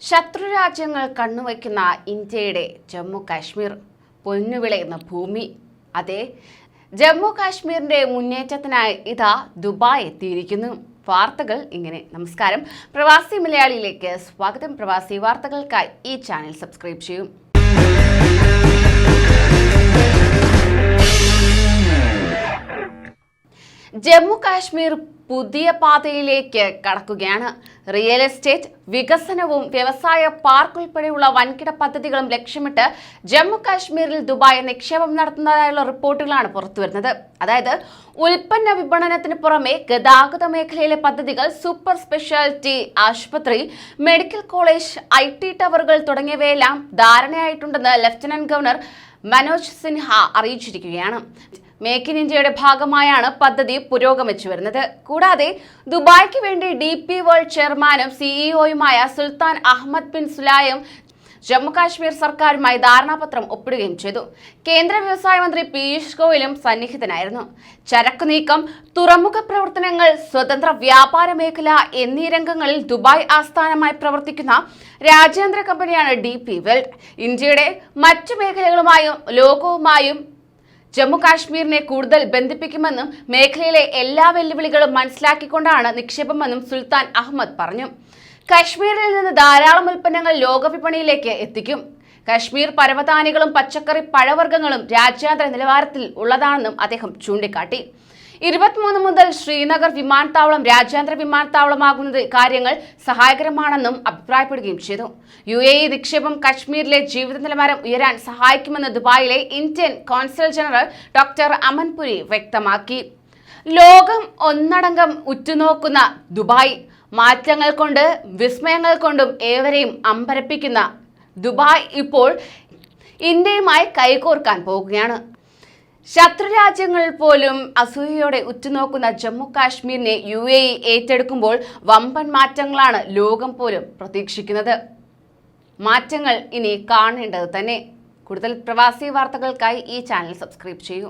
ശത്രുരാജ്യങ്ങൾ കണ്ണുവയ്ക്കുന്ന ഇന്ത്യയുടെ ജമ്മു കാശ്മീർ പൊന്നുവിളയുന്ന ഭൂമി. അതെ, ജമ്മു കാശ്മീരിന്റെ മുന്നേറ്റത്തിനായി ഇതാ ദുബായ് എത്തിയിരിക്കുന്നു. വാർത്തകൾ ഇങ്ങനെ. നമസ്കാരം, പ്രവാസി മലയാളിയിലേക്ക് സ്വാഗതം. പ്രവാസി വാർത്തകൾക്കായി ഈ ചാനൽ സബ്സ്ക്രൈബ് ചെയ്യൂ. ജമ്മു കാശ്മീർ പുതിയ പാതയിലേക്ക് കടക്കുകയാണ്. റിയൽ എസ്റ്റേറ്റ് വികസനവും വ്യവസായ പാർക്ക് ഉൾപ്പെടെയുള്ള വൻകിട പദ്ധതികളും ലക്ഷ്യമിട്ട് ജമ്മു കാശ്മീരിൽ ദുബായ് നിക്ഷേപം നടത്തുന്നതായുള്ള റിപ്പോർട്ടുകളാണ് പുറത്തുവരുന്നത്. അതായത് ഉൽപ്പന്ന വിപണനത്തിന് പുറമെ ഗതാഗത മേഖലയിലെ പദ്ധതികൾ, സൂപ്പർ സ്പെഷ്യാലിറ്റി ആശുപത്രി, മെഡിക്കൽ കോളേജ്, IT ടവറുകൾ തുടങ്ങിയവയെല്ലാം ധാരണയായിട്ടുണ്ടെന്ന് ലഫ്റ്റനന്റ് ഗവർണർ മനോജ് സിൻഹ അറിയിച്ചിരിക്കുകയാണ്. മേക്ക് ഇൻ ഇന്ത്യയുടെ ഭാഗമായാണ് പദ്ധതി പുരോഗമിച്ചു വരുന്നത്. കൂടാതെ ദുബായ്ക്ക് വേണ്ടി DP വേൾഡ് ചെയർമാനും CEO സുൽത്താൻ അഹമ്മദ് ബിൻ സുലായും ജമ്മു കാശ്മീർ സർക്കാരുമായി ധാരണാപത്രം ഒപ്പിടുകയും ചെയ്തു. കേന്ദ്ര വ്യവസായ മന്ത്രി പീയൂഷ് ഗോയലും സന്നിഹിതനായിരുന്നു. ചരക്ക് നീക്കം, തുറമുഖ പ്രവർത്തനങ്ങൾ, സ്വതന്ത്ര വ്യാപാര മേഖല എന്നീ രംഗങ്ങളിൽ ദുബായ് ആസ്ഥാനമായി പ്രവർത്തിക്കുന്ന രാജ്യാന്തര കമ്പനിയാണ് DP വേൾഡ്. ഇന്ത്യയുടെ മറ്റു മേഖലകളുമായും ലോകവുമായും ജമ്മു കാശ്മീരിനെ കൂടുതൽ ബന്ധിപ്പിക്കുമെന്നും മേഖലയിലെ എല്ലാ വെല്ലുവിളികളും മനസ്സിലാക്കിക്കൊണ്ടാണ് നിക്ഷേപമെന്നും സുൽത്താൻ അഹമ്മദ് പറഞ്ഞു. കശ്മീരിൽ നിന്ന് ധാരാളം ഉൽപ്പന്നങ്ങൾ ലോകവിപണിയിലേക്ക് എത്തിക്കും. കശ്മീർ പരവതാനികളും പച്ചക്കറി പഴവർഗ്ഗങ്ങളും രാജ്യാന്തര നിലവാരത്തിൽ ഉള്ളതാണെന്നും അദ്ദേഹം ചൂണ്ടിക്കാട്ടി. 23 മുതൽ ശ്രീനഗർ വിമാനത്താവളം രാജ്യാന്തര വിമാനത്താവളമാകുന്നത് കാര്യങ്ങൾ സഹായകരമാണെന്നും അഭിപ്രായപ്പെടുകയും ചെയ്തു. UAE നിക്ഷേപം കശ്മീരിലെ ജീവിത നിലവാരം ഉയരാൻ സഹായിക്കുമെന്ന് ദുബായിലെ Indian consul general doctor Amanpuri വ്യക്തമാക്കി. ലോകം ഒന്നടങ്കം ഉറ്റുനോക്കുന്ന ദുബായ്, മാറ്റങ്ങൾ കൊണ്ട് വിസ്മയങ്ങൾ കൊണ്ടും ഏവരെയും അമ്പരപ്പിക്കുന്ന ദുബായ് ഇപ്പോൾ ഇന്ത്യയുമായി കൈകോർക്കാൻ പോകുകയാണ്. ശത്രുരാജ്യങ്ങൾ പോലും അസൂയയോടെ ഉറ്റുനോക്കുന്ന ജമ്മു കാശ്മീരിനെ UAE ഏറ്റെടുക്കുമ്പോൾ വമ്പൻ മാറ്റങ്ങളാണ് ലോകം പോലും പ്രതീക്ഷിക്കുന്നത്. മാറ്റങ്ങൾ ഇനി കാണേണ്ടത് തന്നെ. കൂടുതൽ പ്രവാസി വാർത്തകൾക്കായി ഈ ചാനൽ സബ്സ്ക്രൈബ് ചെയ്യൂ.